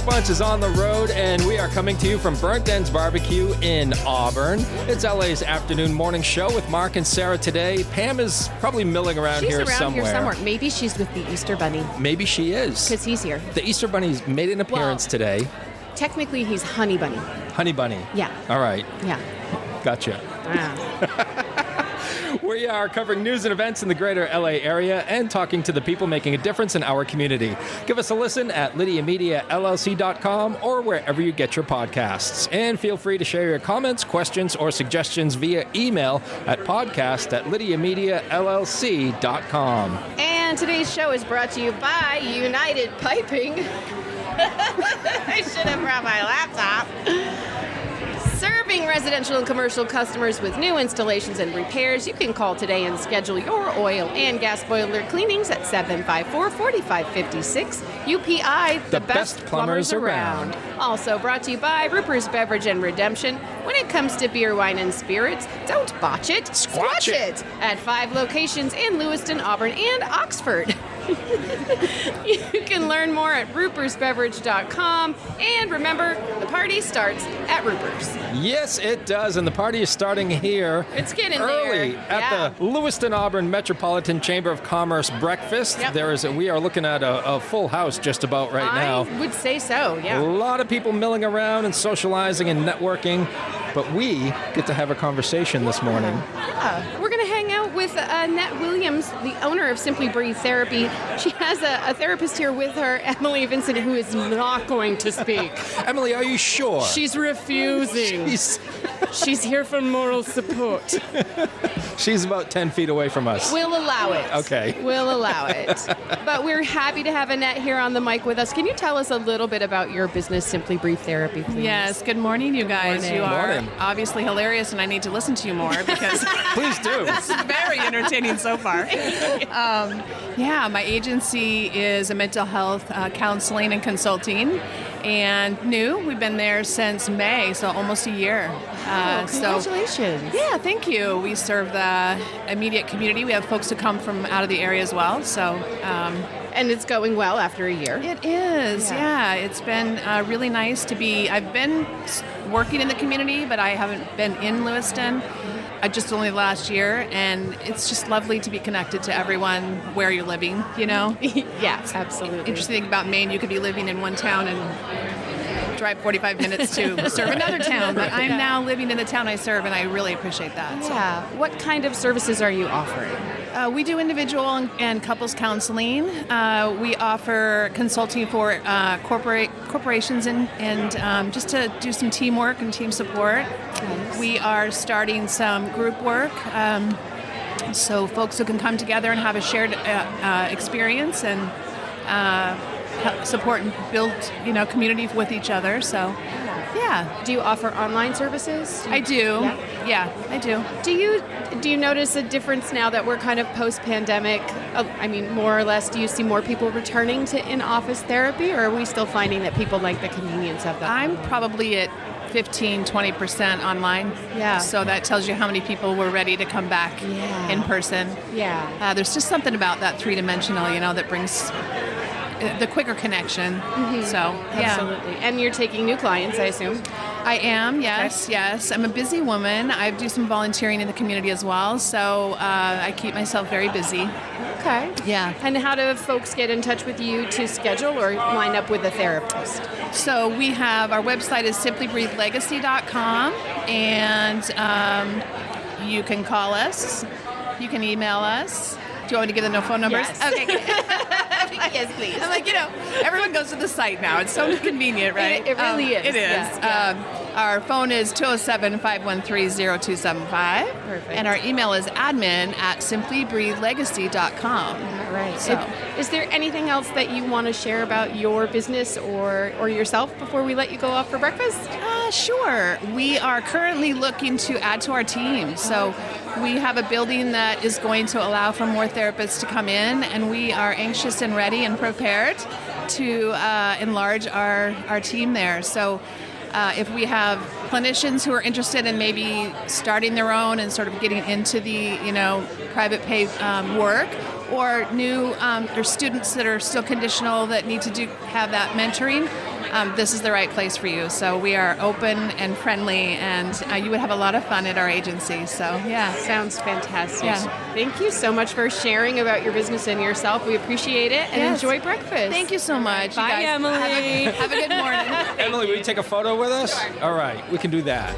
Bunch is on the road, and we are coming to you from Burnt Ends Barbecue in Auburn. It's LA's afternoon morning show with Mark and Sara today. Pam is probably milling around here somewhere. Maybe she's with the Easter Bunny. Maybe she is. Because he's here. The Easter Bunny's made an appearance today. Technically, he's Honey Bunny. Honey Bunny. Yeah. All right. Yeah. Gotcha. We are covering news and events in the greater LA area and talking to the people making a difference in our community. Give us a listen at LydiaMediaLLC.com or wherever you get your podcasts. And feel free to share your comments, questions, or suggestions via email at podcast@LydiaMediaLLC.com. And today's show is brought to you by United Piping. I should have brought my laptop. Serving residential and commercial customers with new installations and repairs. You can call today and schedule your oil and gas boiler cleanings at 754-4556. UPI, the best plumbers around. Also brought to you by Ruper's Beverage and Redemption. When it comes to beer, wine, and spirits, don't botch it, squash it. At 5 locations in Lewiston, Auburn, and Oxford. You can learn more at rupersbeverage.com. And remember, the party starts at Ruper's. Yes, it does. And the party is starting here. It's getting early there. At the Lewiston Auburn Metropolitan Chamber of Commerce breakfast. Yep. We are looking at a full house just about right now. I would say so, yeah. A lot of people milling around and socializing and networking. But we get to have a conversation this morning. Yeah. We're going to hang out with Annette Williams, the owner of Simply Breathe Therapy. She has a therapist here with her, Emily Vincent, who is not going to speak. Emily, are you sure? She's refusing. She's here for moral support. She's about 10 feet away from us. We'll allow it. Okay. We'll allow it. But we're happy to have Annette here on the mic with us. Can you tell us a little bit about your business, Simply Breathe Therapy, please? Yes. Good morning, you guys. Morning. You are Morning. obviously hilarious, and I need to listen to you more because Please do. this is very entertaining so far. My agency is a mental health counseling and consulting, and new. We've been there since May, so almost a year. Congratulations. Yeah, thank you. We serve the immediate community. We have folks who come from out of the area as well. So, and it's going well after a year. it is. Yeah, it's been really nice to be. I've been working in the community, but I haven't been in Lewiston. Just only last year, and it's just lovely to be connected to everyone where you're living, you know? Yeah, absolutely. Interesting thing about Maine, you could be living in one town and drive 45 minutes to serve another town, but I'm now living in the town I serve, and I really appreciate that. Yeah. What kind of services are you offering? We do individual and couples counseling. We offer consulting for corporations and just to do some teamwork and team support. Nice. We are starting some group work, so folks who can come together and have a shared experience and help support and build, community with each other. So, yeah. Do you offer online services? I do. Yeah, I do. Do you notice a difference now that we're kind of post-pandemic? I mean, more or less, do you see more people returning to in-office therapy, or are we still finding that people like the convenience of that? I'm probably at 15-20% online. Yeah. So that tells you how many people were ready to come back in person. Yeah. There's just something about that three-dimensional, that brings the quicker connection. Mm-hmm. So, yeah. Absolutely. And you're taking new clients, I assume? I am, yes. I'm a busy woman. I do some volunteering in the community as well, so I keep myself very busy. Okay. Yeah. And how do folks get in touch with you to schedule or line up with a therapist? So we have, our website is simplybreathelegacy.com, and you can call us, you can email us. Do you want me to give the phone numbers? Yes. Okay, good. Yes, please. I'm like, everyone goes to the site now. It's so convenient, right? It really is. It is. Yeah. Our phone is 207-513-0275. Perfect. And our email is admin@simplybreathelegacy.com. Right. So, is there anything else that you want to share about your business or yourself before we let you go off for breakfast? Sure. We are currently looking to add to our team. So we have a building that is going to allow for more therapists to come in, and we are anxious and ready and prepared to enlarge our team there. So if we have clinicians who are interested in maybe starting their own and sort of getting into the private pay work, or new or students that are still conditional that need to have that mentoring, this is the right place for you. So we are open and friendly, and you would have a lot of fun at our agency. So, yeah. Sounds fantastic. Yeah. Thank you so much for sharing about your business and yourself. We appreciate it, and enjoy breakfast. Thank you so much. Bye, you guys. Emily. Have a good morning. Emily, will you take a photo with us? Sure. All right, we can do that.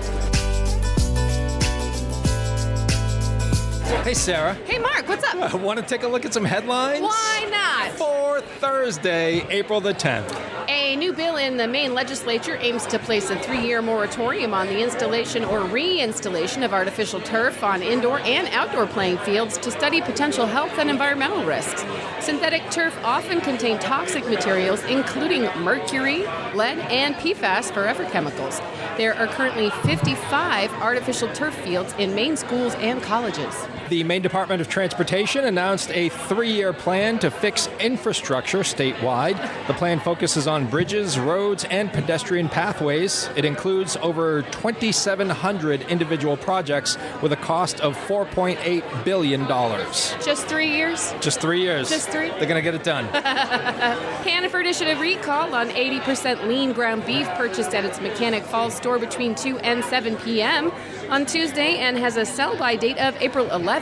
Hey, Sarah. Hey, Mark, what's up? Want to take a look at some headlines? Why not? For Thursday, April the 10th. A new bill in the Maine legislature aims to place a 3-year moratorium on the installation or reinstallation of artificial turf on indoor and outdoor playing fields to study potential health and environmental risks. Synthetic turf often contain toxic materials, including mercury, lead, and PFAS forever chemicals. There are currently 55 artificial turf fields in Maine schools and colleges. The Maine Department of Transportation announced a 3-year plan to fix infrastructure statewide. The plan focuses on bridges, roads, and pedestrian pathways. It includes over 2,700 individual projects with a cost of $4.8 billion. Just 3 years? Just 3 years. Just 3? They're going to get it done. Hannaford issued a recall on 80% lean ground beef purchased at its Mechanic Falls store between 2 and 7 p.m. on Tuesday and has a sell-by date of April 11th.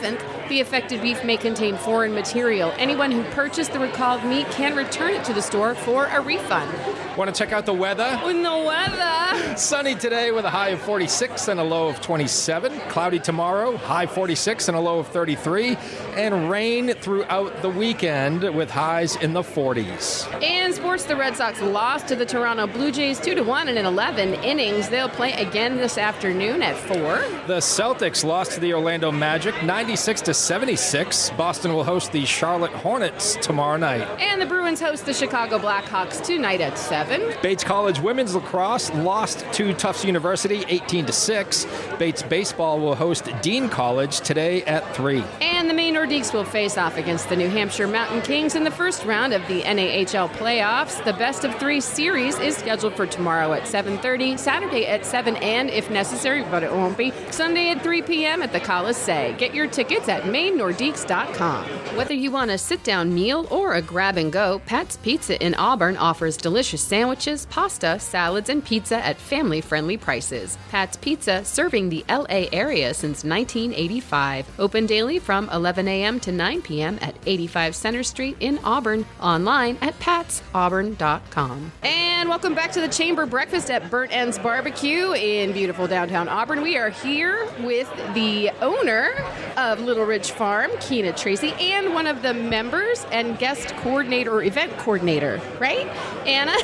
The affected beef may contain foreign material. Anyone who purchased the recalled meat can return it to the store for a refund. Want to check out the weather? With the weather. Sunny today with a high of 46 and a low of 27. Cloudy tomorrow, high 46 and a low of 33. And rain throughout the weekend with highs in the 40s. In sports, the Red Sox lost to the Toronto Blue Jays 2-1 in 11 innings. They'll play again this afternoon at 4. The Celtics lost to the Orlando Magic 96-76. Boston will host the Charlotte Hornets tomorrow night. And the Bruins host the Chicago Blackhawks tonight at 7. Bates College women's lacrosse lost to Tufts University 18-6. Bates baseball will host Dean College today at 3. And the Maine Nordiques will face off against the New Hampshire Mountain Kings in the first round of the NAHL playoffs. The best of 3 series is scheduled for tomorrow at 7:30, Saturday at 7, and if necessary, but it won't be, Sunday at 3 p.m. at the Colisee. Get your tickets at MaineNordiques.com. Whether you want a sit-down meal or a grab-and-go, Pat's Pizza in Auburn offers delicious sandwiches, pasta, salads, and pizza at family-friendly prices. Pat's Pizza, serving the LA area since 1985. Open daily from 11 a.m. to 9 p.m. at 85 Center Street in Auburn. Online at patsauburn.com. And welcome back to the Chamber Breakfast at Burnt Ends Barbecue in beautiful downtown Auburn. We are here with the owner of Little Ridge Farm, Keena Tracy, and one of the members and guest coordinator or event coordinator, right? Anna?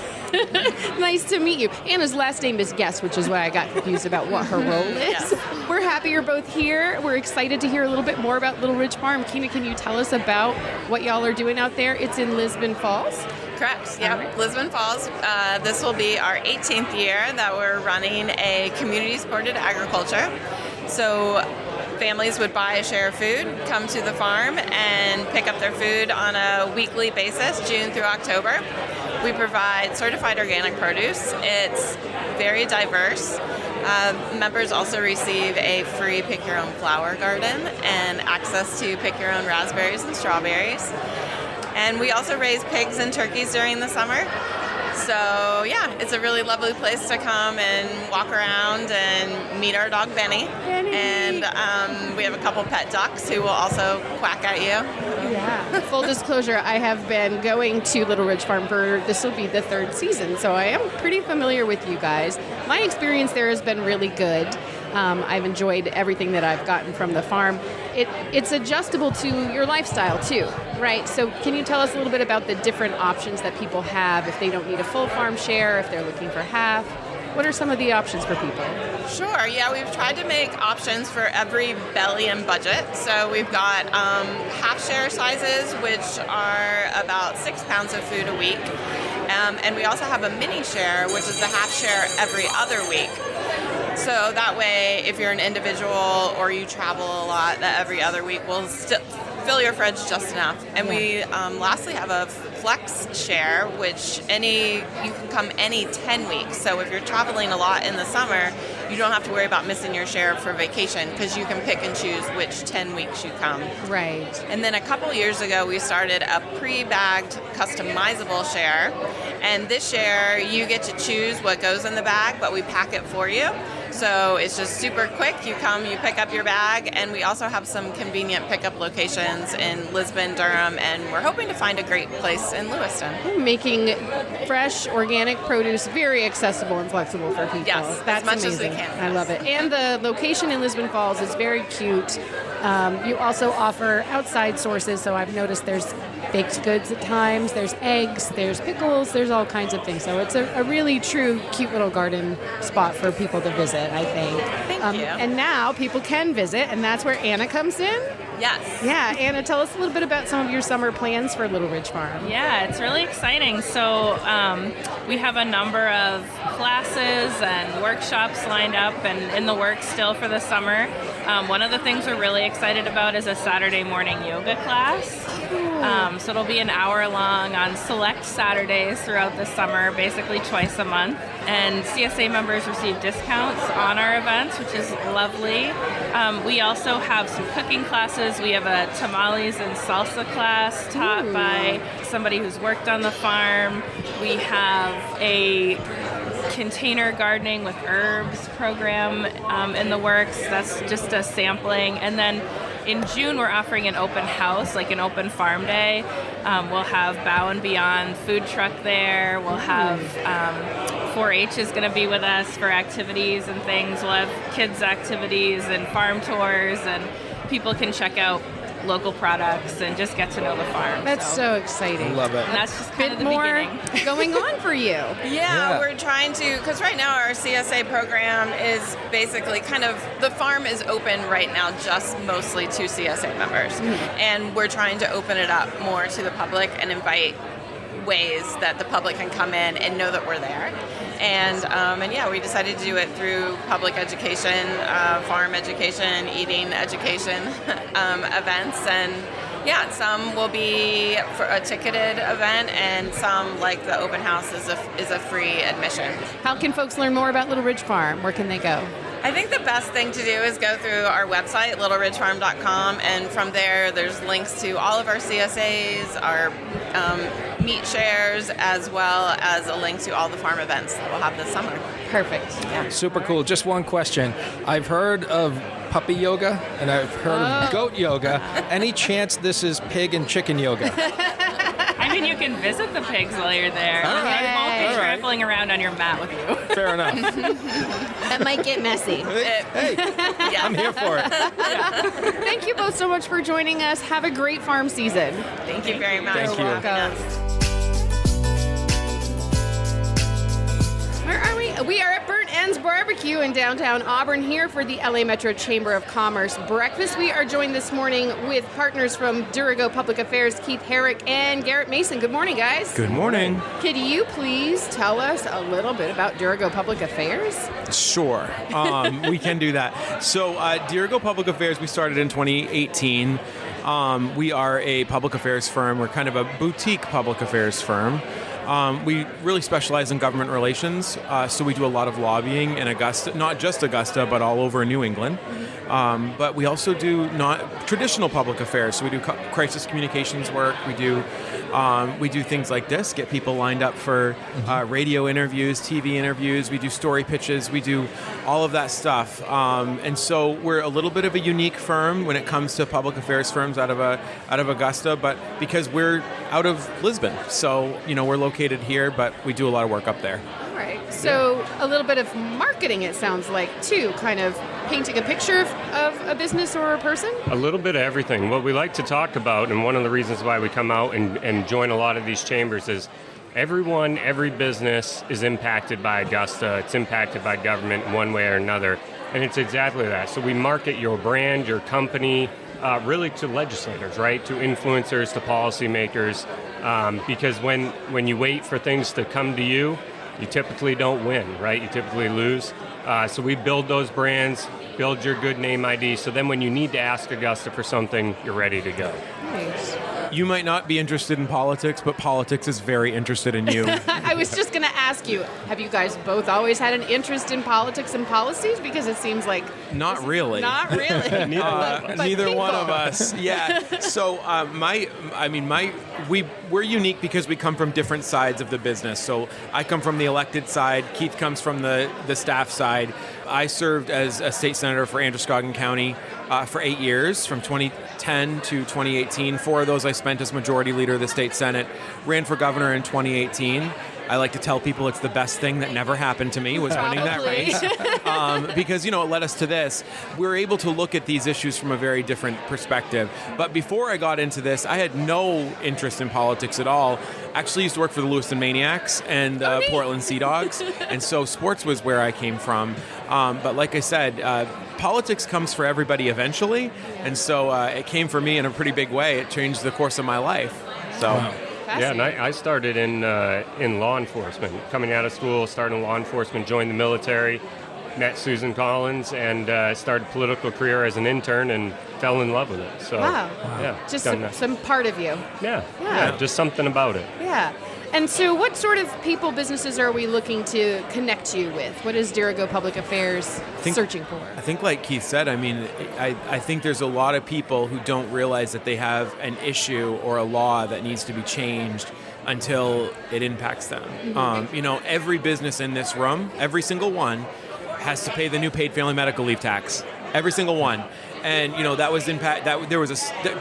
Nice to meet you. Anna's last name is Guest, which is why I got confused about what her role is. Yes. We're happy you're both here. We're excited to hear a little bit more about Little Ridge Farm. Keena, can you tell us about what y'all are doing out there? It's in Lisbon Falls. Correct. Yeah, Right. Lisbon Falls. This will be our 18th year that we're running a community-supported agriculture. So families would buy a share of food, come to the farm, and pick up their food on a weekly basis, June through October. We provide certified organic produce. It's very diverse. Members also receive a free pick-your-own flower garden and access to pick-your-own raspberries and strawberries. And we also raise pigs and turkeys during the summer. So yeah, it's a really lovely place to come and walk around and meet our dog Benny. And we have a couple pet ducks who will also quack at you. Yeah. Full disclosure, I have been going to Little Ridge Farm for, this will be the 3rd season, so I am pretty familiar with you guys. My experience there has been really good. I've enjoyed everything that I've gotten from the farm. It's adjustable to your lifestyle too, right? So can you tell us a little bit about the different options that people have if they don't need a full farm share, if they're looking for half? What are some of the options for people? Sure, yeah, we've tried to make options for every belly and budget. So we've got half share sizes, which are about 6 pounds of food a week. And we also have a mini share, which is a half share every other week. So that way, if you're an individual or you travel a lot, that every other week will still fill your fridge just enough. And we lastly have a flex share, which you can come any 10 weeks. So if you're traveling a lot in the summer, you don't have to worry about missing your share for vacation because you can pick and choose which 10 weeks you come. Right. And then a couple years ago, we started a pre-bagged customizable share. And this share, you get to choose what goes in the bag, but we pack it for you. So it's just super quick. You come, you pick up your bag, and we also have some convenient pickup locations in Lisbon, Durham, and we're hoping to find a great place in Lewiston. Making fresh, organic produce very accessible and flexible for people. Yes, That's as much amazing. as we can. I love it. And the location in Lisbon Falls is very cute. You also offer outside sources, so I've noticed there's baked goods at times, there's eggs, there's pickles, there's all kinds of things. So it's a really true, cute little garden spot for people to visit, I think. Thank you. And now people can visit, and that's where Anna comes in. Yes. Yeah, Anna, tell us a little bit about some of your summer plans for Little Ridge Farm. Yeah, it's really exciting. So we have a number of classes and workshops lined up and in the works still for the summer. One of the things we're really excited about is a Saturday morning yoga class. So it'll be an hour long on select Saturdays throughout the summer, basically twice a month. And CSA members receive discounts on our events, which is lovely. We also have some cooking classes. We have a tamales and salsa class taught by somebody who's worked on the farm. We have a container gardening with herbs program in the works. That's just a sampling. And then in June, we're offering an open house, like an open farm day. We'll have Bow and Beyond food truck there. We'll have 4-H is going to be with us for activities and things. We'll have kids activities and farm tours, and people can check out local products and just get to know the farm. That's so exciting. Love it. And that's just kind of the more beginning. going on for you. Yeah, we're trying to, because right now our CSA program is basically the farm is open right now just mostly to CSA members. And we're trying to open it up more to the public and invite ways that the public can come in and know that we're there. And we decided to do it through public education, farm education, eating education events. And some will be for a ticketed event, and some, like the open house, is a free admission. How can folks learn more about Little Ridge Farm? Where can they go? I think the best thing to do is go through our website, littleridgefarm.com, and from there's links to all of our CSAs, our meat shares, as well as a link to all the farm events that we'll have this summer. Perfect. Yeah. Super cool. Just one question. I've heard of puppy yoga, and I've heard of goat yoga. Any chance this is pig and chicken yoga? I mean, you can visit the pigs while you're there. All right. They won't be All right. trampling around on your mat with you. Fair enough. That might get messy. Hey, I'm here for it. Thank you both so much for joining us. Have a great farm season. Thank you very much. Thank you. for having us. Where are we? We are at Burnt Ends Barbecue in downtown Auburn here for the LA Metro Chamber of Commerce breakfast. We are joined this morning with partners from Dirigo Public Affairs, Keith Herrick and Garrett Mason. Good morning, guys. Good morning. Could you please tell us a little bit about Dirigo Public Affairs? Sure. We can do that. So Dirigo Public Affairs, we started in 2018. We are a public affairs firm. We're kind of a boutique public affairs firm. We really specialize in government relations, so we do a lot of lobbying in Augusta, not just Augusta, but all over New England. But we also do not traditional public affairs, so we do crisis communications work. We do things like this, get people lined up for radio interviews, TV interviews. We do story pitches. We do all of that stuff. And so we're a little bit of a unique firm when it comes to public affairs firms out of Augusta, but because we're out of Lisbon, so we're located here, but we do a lot of work up there. All right. So a little bit of marketing, it sounds like, too, kind of painting a picture of a business or a person? A little bit of everything. What we like to talk about, and one of the reasons why we come out and join a lot of these chambers, is every business is impacted by Augusta. It's impacted by government in one way or another. And it's exactly that. So we market your brand, your company, really to legislators, right? To influencers, to policymakers. Because when you wait for things to come to you, you typically don't win, right? You typically lose. So we build those brands, build your good name ID, so then when you need to ask Augusta for something, you're ready to go. Nice. You might not be interested in politics, but politics is very interested in you. I was just going to ask you, have you guys both always had an interest in politics and policies? Because it seems like... Not really. Not really. Neither one of us. Yeah. So we're unique because we come from different sides of the business. So I come from the elected side. Keith comes from the staff side. I served as a state senator for Androscoggin County for 8 years, from 2010 to 2018. 4 of those I spent as majority leader of the state Senate. Ran for governor in 2018. I like to tell people it's the best thing that never happened to me was winning that race. Because, it led us to this. We're able to look at these issues from a very different perspective. But before I got into this, I had no interest in politics at all. Actually used to work for the Lewiston Maniacs and Portland Sea Dogs. And so sports was where I came from. But like I said, politics comes for everybody eventually. And so it came for me in a pretty big way. It changed the course of my life. So... Wow. Yeah, and I started in law enforcement. Coming out of school, started in law enforcement, joined the military, met Susan Collins, and started a political career as an intern and fell in love with it. So, yeah. Just some part of you. Yeah, just something about it. Yeah. And so what sort of people, businesses are we looking to connect you with? What is Dirigo Public Affairs searching for? I think like Keith said, I think there's a lot of people who don't realize that they have an issue or a law that needs to be changed until it impacts them. Mm-hmm. Every business in this room, every single one, has to pay the new paid family medical leave tax. Every single one. And that was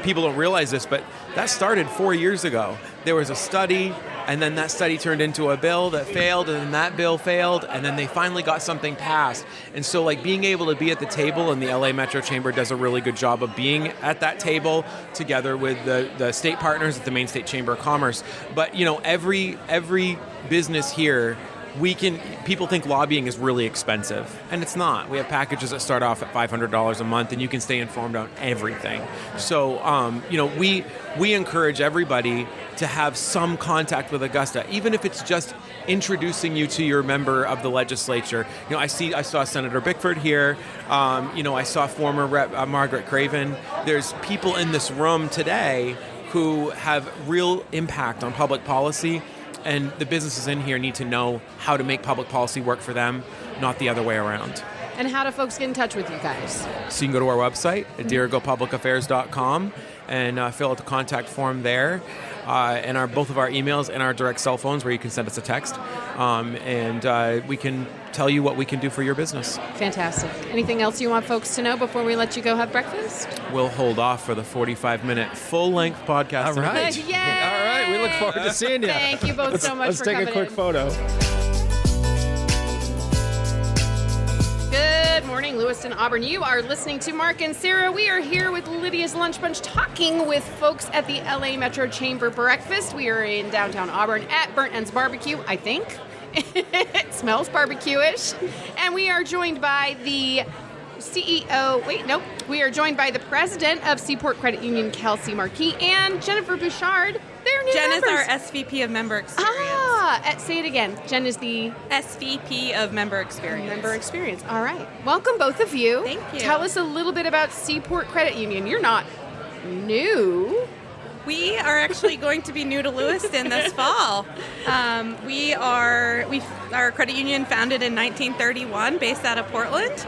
people don't realize this, but that started 4 years ago. There was a study, and then that study turned into a bill that failed, and then that bill failed, and then they finally got something passed. And so being able to be at the table, and the LA Metro Chamber does a really good job of being at that table together with the state partners at the Maine State Chamber of Commerce. But every business here, people think lobbying is really expensive, and it's not. We have packages that start off at $500 a month, and you can stay informed on everything. So, we encourage everybody to have some contact with Augusta, even if it's just introducing you to your member of the legislature. I saw Senator Bickford here. I saw former Rep Margaret Craven. There's people in this room today who have real impact on public policy. And the businesses in here need to know how to make public policy work for them, not the other way around. And how do folks get in touch with you guys? So you can go to our website at dirigopublicaffairs.com and fill out the contact form there. And both of our emails and our direct cell phones where you can send us a text. And we can tell you what we can do for your business. Fantastic. Anything else you want folks to know before we let you go have breakfast? We'll hold off for the 45-minute full-length podcast. All right. Yay! All right. We look forward to seeing you. Thank you both so much for coming in. Let's take a quick photo. Good morning, Lewiston, Auburn. You are listening to Mark and Sara. We are here with Lydia's Lunch Bunch talking with folks at the LA Metro Chamber Breakfast. We are in downtown Auburn at Burnt Ends Barbecue, I think. It smells barbecue-ish. And we are joined by the CEO, we are joined by the president of cPort Credit Union, Kelsey Marquis, and Jennifer Bouchard. They're new Jen members. is our SVP of Member Experience. Say it again. Jen is the SVP of Member Experience. Member Experience. All right. Welcome, both of you. Thank you. Tell us a little bit about cPort Credit Union. You're not new. We are actually going to be new to Lewiston this fall. Our credit union founded in 1931, based out of Portland.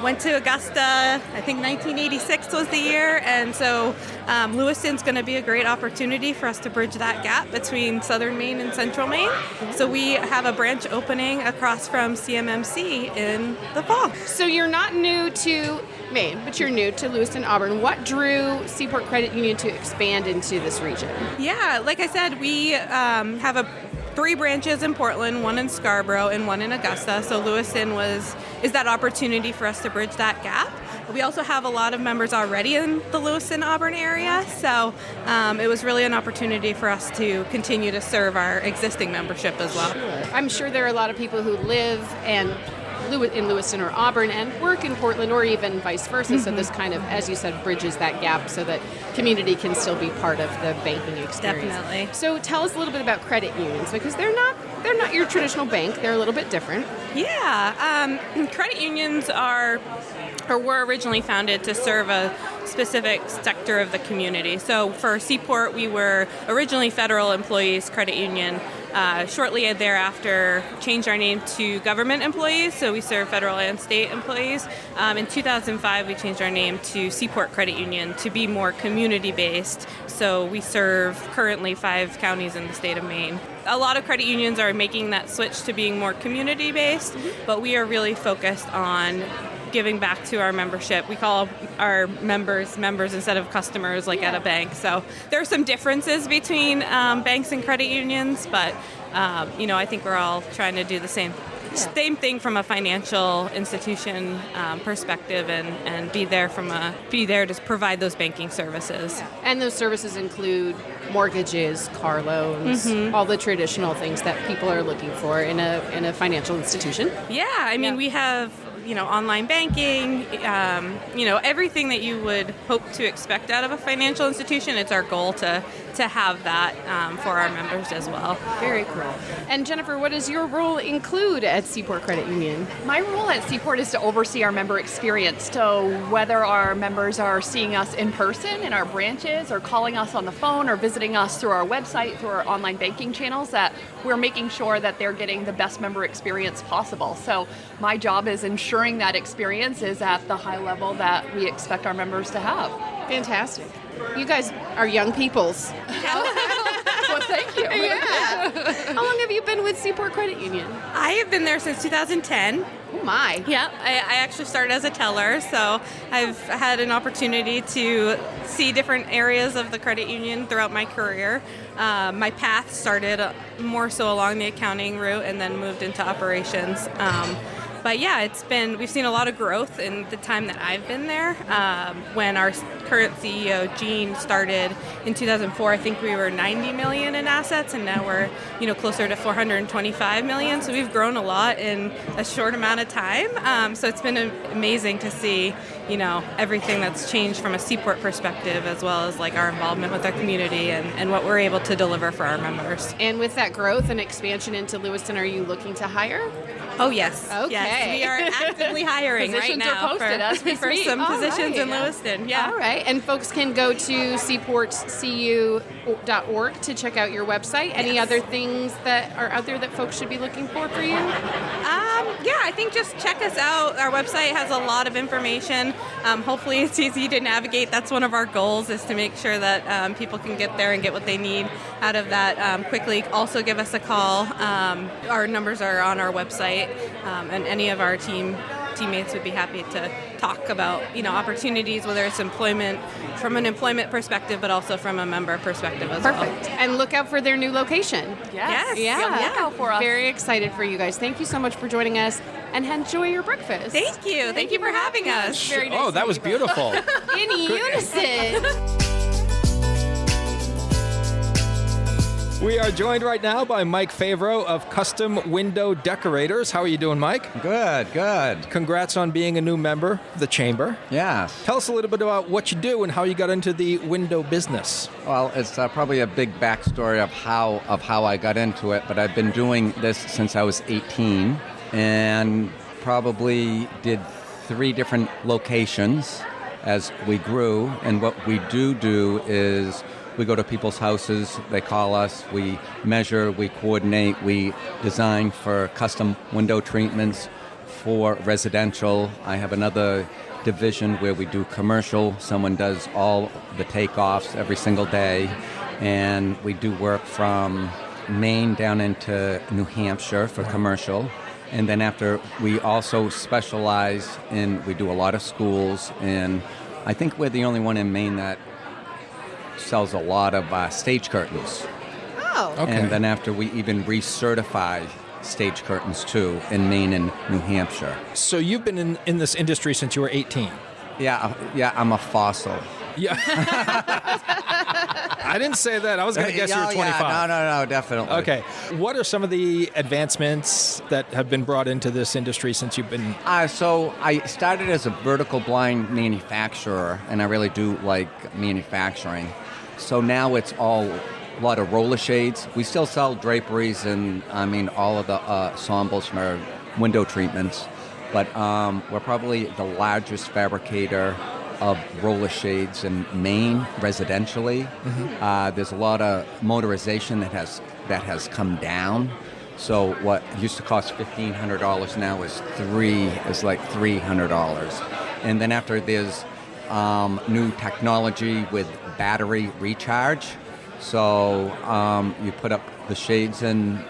Went to Augusta, I think 1986 was the year, and so Lewiston's going to be a great opportunity for us to bridge that gap between southern Maine and central Maine. So we have a branch opening across from CMMC in the fall. So you're not new to Maine, but you're new to Lewiston, Auburn. What drew cPort Credit Union to expand into this region? Yeah, like I said, we have 3 branches in Portland, 1 in Scarborough, and 1 in Augusta. So Lewiston is that opportunity for us to bridge that gap. We also have a lot of members already in the Lewiston, Auburn area. So it was really an opportunity for us to continue to serve our existing membership as well. Sure. I'm sure there are a lot of people who live in Lewiston or Auburn and work in Portland, or even vice versa. Mm-hmm. So this kind of, as you said, bridges that gap so that community can still be part of the banking experience. Definitely. So tell us a little bit about credit unions, because they're not your traditional bank. They're a little bit different. Yeah. Credit unions were originally founded to serve a specific sector of the community. So for cPort, we were originally federal employees credit union. Shortly thereafter, changed our name to government employees, so we serve federal and state employees. In 2005, we changed our name to cPort Credit Union to be more community-based, so we serve currently 5 counties in the state of Maine. A lot of credit unions are making that switch to being more community-based, but we are really focused on giving back to our membership. We call our members instead of customers, like at a bank. So there are some differences between banks and credit unions, but I think we're all trying to do the same thing from a financial institution perspective, and be there to provide those banking services. And those services include mortgages, car loans, all the traditional things that people are looking for in a financial institution. Yeah, I mean, we have online banking, everything that you would hope to expect out of a financial institution. It's our goal to have that for our members as well. Very cool. And Jennifer, what does your role include at cPort Credit Union? My role at cPort is to oversee our member experience. So whether our members are seeing us in person in our branches or calling us on the phone or visiting us through our website, through our online banking channels, that we're making sure that they're getting the best member experience possible. So my job is ensuring that experience is at the high level that we expect our members to have. Fantastic. You guys are young peoples. Well, thank you. Yeah. How long have you been with cPort Credit Union? I have been there since 2010. Oh my. Yeah, I actually started as a teller, so I've had an opportunity to see different areas of the credit union throughout my career. My path started more so along the accounting route and then moved into operations. But yeah, we've seen a lot of growth in the time that I've been there. When our current CEO, Gene, started in 2004, I think we were 90 million in assets, and now we're closer to 425 million. So we've grown a lot in a short amount of time. So it's been amazing to see everything that's changed from a cPort perspective, as well as like our involvement with our community and what we're able to deliver for our members. And with that growth and expansion into Lewiston, are you looking to hire? Oh, yes. Okay. Yes, we are actively hiring right now are posted as we for speak. some All positions right. in Lewiston. Yeah. All right. And folks can go to cportcu.org to check out your website. Any Yes. other things that are out there that folks should be looking for you? Yeah, I think just check us out. Our website has a lot of information. Hopefully it's easy to navigate. That's one of our goals, is to make sure that people can get there and get what they need out of that quickly. Also give us a call. Our numbers are on our website, and any of our teammates would be happy to talk about opportunities, whether it's employment from an employment perspective, but also from a member perspective as well. Perfect. And look out for their new location. Yes. Yeah. Look out for us. Very excited for you guys. Thank you so much for joining us, and enjoy your breakfast. Thank you. Thank you for having us. Very nice Oh, to that meet was you both. beautiful. In unison. We are joined right now by Mike Favreau of Custom Window Decorators. How are you doing, Mike? Good. Congrats on being a new member of the Chamber. Yes. Tell us a little bit about what you do and how you got into the window business. Well, it's probably a big backstory of how I got into it, but I've been doing this since I was 18 and probably did 3 different locations as we grew. And what we do is we go to people's houses, they call us, we measure, we coordinate, we design for custom window treatments for residential. I have another division where we do commercial. Someone does all the takeoffs every single day. And we do work from Maine down into New Hampshire for commercial. And then after, we also specialize we do a lot of schools. And I think we're the only one in Maine that sells a lot of stage curtains. Oh. Okay. And then after, we even recertify stage curtains too in Maine and New Hampshire. So you've been in this industry since you were 18. Yeah, I'm a fossil. Yeah. I didn't say that. I was going to guess you were 25. Yeah, no, definitely. Okay. What are some of the advancements that have been brought into this industry since you've been... So I started as a vertical blind manufacturer, and I really do like manufacturing. So now it's a lot of roller shades. We still sell draperies and, all of the ensembles from our window treatments. But we're probably the largest fabricator of roller shades in Maine residentially. There's a lot of motorization that has come down. So what used to cost $1,500 now is like $300. And then after there's new technology with battery recharge. So you put up the shades in.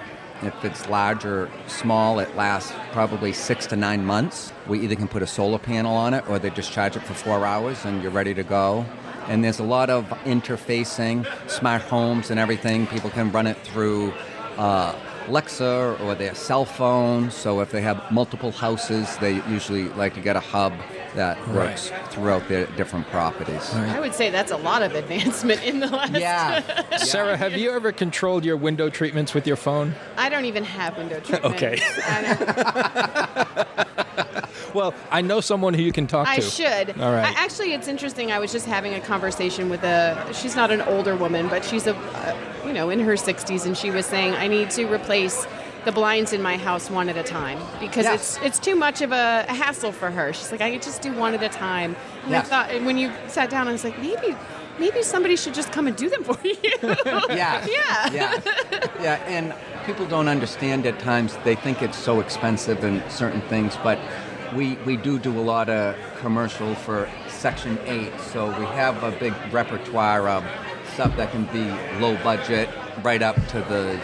If it's large or small, it lasts probably 6 to 9 months. We either can put a solar panel on it or they just charge it for 4 hours and you're ready to go. And there's a lot of interfacing, smart homes and everything. People can run it through Alexa or their cell phone. So if they have multiple houses, they usually like to get a hub that works throughout their different properties. I would say that's a lot of advancement in the last... Yeah. Sarah, have you ever controlled your window treatments with your phone? I don't even have window treatments. Okay. Well, I know someone who you can talk to. I should. All right. Actually, it's interesting. I was just having a conversation with she's not an older woman, but she's in her 60s, and she was saying, I need to replace the blinds in my house one at a time because it's too much of a hassle for her. She's like, I could just do one at a time. And I thought, and when you sat down, I was like, maybe somebody should just come and do them for you. Yeah, and people don't understand at times. They think it's so expensive in certain things, but we do a lot of commercial for Section 8, so we have a big repertoire of stuff that can be low budget right up to the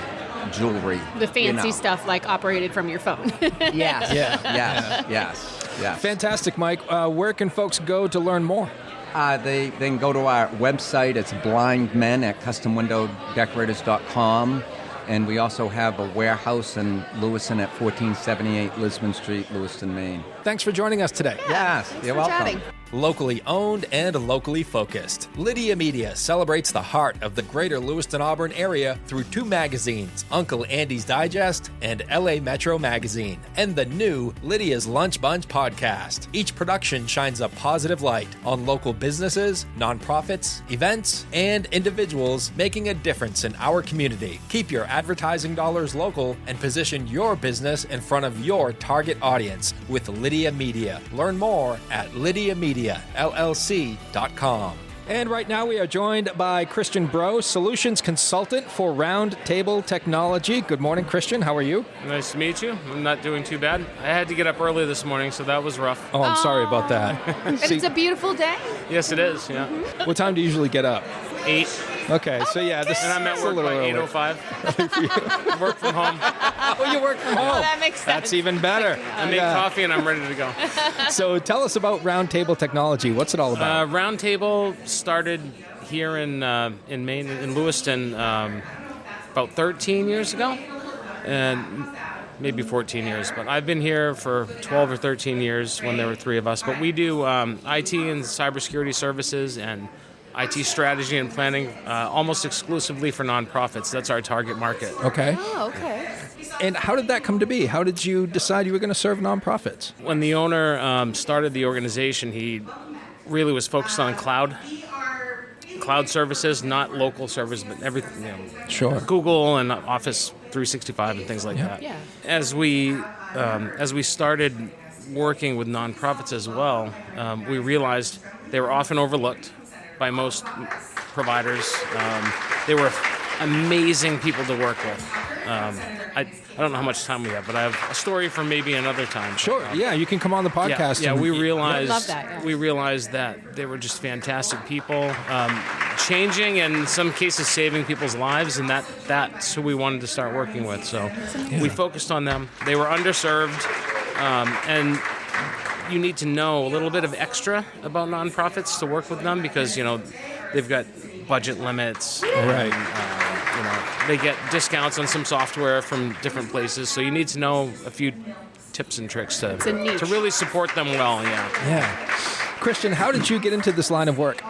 jewelry. The fancy stuff like operated from your phone. Yes. Fantastic, Mike. Where can folks go to learn more? They can go to our website. It's blindmen at customwindowdecorators.com. And we also have a warehouse in Lewiston at 1478 Lisbon Street, Lewiston, Maine. Thanks for joining us today. Yes, you're welcome. Chatting. Locally owned and locally focused, Lydia Media celebrates the heart of the greater Lewiston-Auburn area through 2 magazines, Uncle Andy's Digest and LA Metro Magazine, and the new Lydia's Lunch Bunch podcast. Each production shines a positive light on local businesses, nonprofits, events, and individuals making a difference in our community. Keep your advertising dollars local and position your business in front of your target audience with Lydia Media. Learn more at LydiaMediaLLC.com. And right now we are joined by Christian Breau, Solutions Consultant for Roundtable Technology. Good morning, Christian. How are you? Nice to meet you. I'm not doing too bad. I had to get up early this morning, so that was rough. Oh, I'm sorry about that. But it's a beautiful day. Yes, it is, yeah. What time do you usually get up? 8. Okay, so yeah, this And I'm at is a work little by early. 8:05. Work from home. Oh, you work from home. Oh, that makes sense. That's even better. I make coffee and I'm ready to go. So tell us about Roundtable Technology. What's it all about? Roundtable started here in Maine, in Lewiston, about 13 years ago, and maybe 14 years. But I've been here for 12 or 13 years when there were 3 of us. But we do IT and cybersecurity services and IT strategy and planning almost exclusively for nonprofits. That's our target market. Okay. Oh, okay. And how did that come to be? How did you decide you were going to serve nonprofits? When the owner started the organization, he really was focused on cloud services, not local services, but everything. Sure. Google and Office 365 and things like that. Yeah. As we started working with nonprofits as well, we realized they were often overlooked by most providers. They were amazing people to work with. I don't know how much time we have, but I have a story for maybe another time. Sure. Yeah, you can come on the podcast. Yeah, we realized Love that, yeah. we realized that they were just fantastic people, changing and in some cases saving people's lives, and that's who we wanted to start working with. So we focused on them. They were underserved, and you need to know a little bit of extra about nonprofits to work with them because they've got budget limits. Right. They get discounts on some software from different places, so you need to know a few tips and tricks to really support them well. Yeah. Christian, how did you get into this line of work?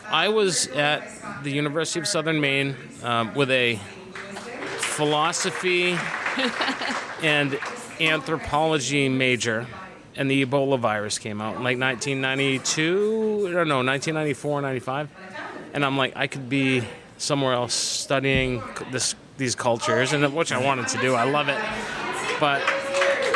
I was at the University of Southern Maine with a philosophy and anthropology major, and the Ebola virus came out in like 1994, 95. And I'm like, I could be somewhere else studying these cultures, and which I wanted to do. I love it. But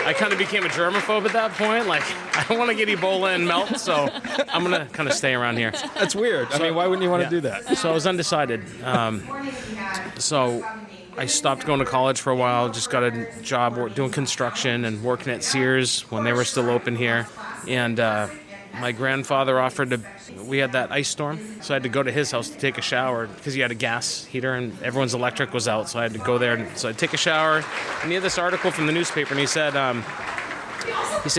I kind of became a germaphobe at that point. Like, I don't want to get Ebola and melt, so I'm going to kind of stay around here. That's weird. I mean, why wouldn't you want to do that? So I was undecided. So I stopped going to college for a while, just got a job doing construction and working at Sears when they were still open here. And my grandfather we had that ice storm, so I had to go to his house to take a shower because he had a gas heater and everyone's electric was out, so I had to go there. So I'd take a shower, and he had this article from the newspaper, and he said,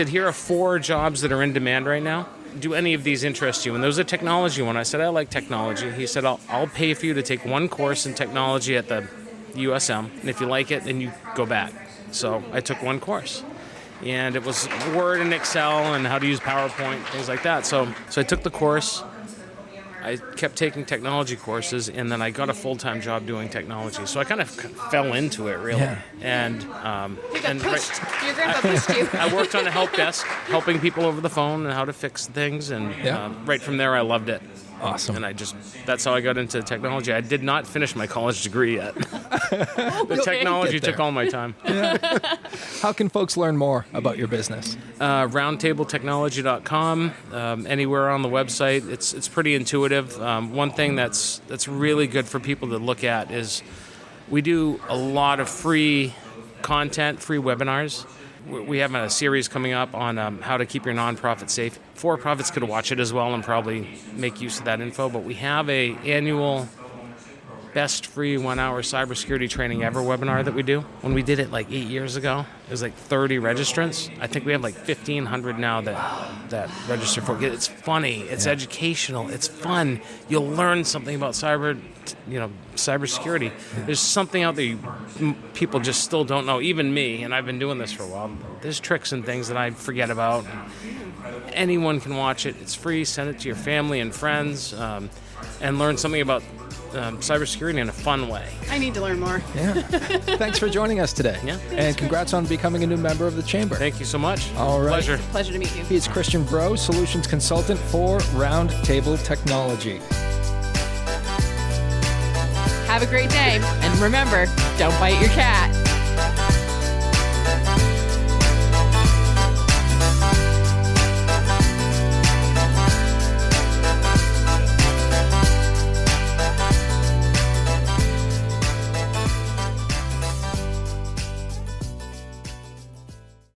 here are 4 jobs that are in demand right now. Do any of these interest you? And there was a technology one. I said, I like technology. He said, I'll pay for you to take 1 course in technology at the USM, and if you like it, then you go back. So I took 1 course. And it was Word and Excel and how to use PowerPoint, things like that. So I took the course. I kept taking technology courses, and then I got a full-time job doing technology. So I kind of fell into it, really. Yeah. And you got pushed. Your grandpa pushed you. I worked on a help desk, helping people over the phone and how to fix things. And right from there, I loved it. Awesome. And that's how I got into technology. I did not finish my college degree yet. The technology took all my time. Yeah. How can folks learn more about your business? Roundtabletechnology.com. Anywhere on the website. It's pretty intuitive. One thing that's really good for people to look at is we do a lot of free content, free webinars. We have a series coming up on how to keep your nonprofit safe. For-profits could watch it as well and probably make use of that info, but we have an annual best free 1-hour cybersecurity training ever webinar that we do. When we did it like 8 years ago, it was like 30 registrants. I think we have like 1,500 now that register for it. It's funny, it's educational, it's fun. You'll learn something about cybersecurity. There's something out there people just still don't know, even me, and I've been doing this for a while. There's tricks and things that I forget about. Anyone can watch it. It's free. Send it to your family and friends and learn something about cybersecurity in a fun way. I need to learn more. Yeah. Thanks for joining us today. Yeah. And congrats on becoming a new member of the Chamber. Thank you so much. All right. Pleasure to meet you. He's Christian Breau, Solutions Consultant for Roundtable Technology. Have a great day. And remember, don't bite your cat.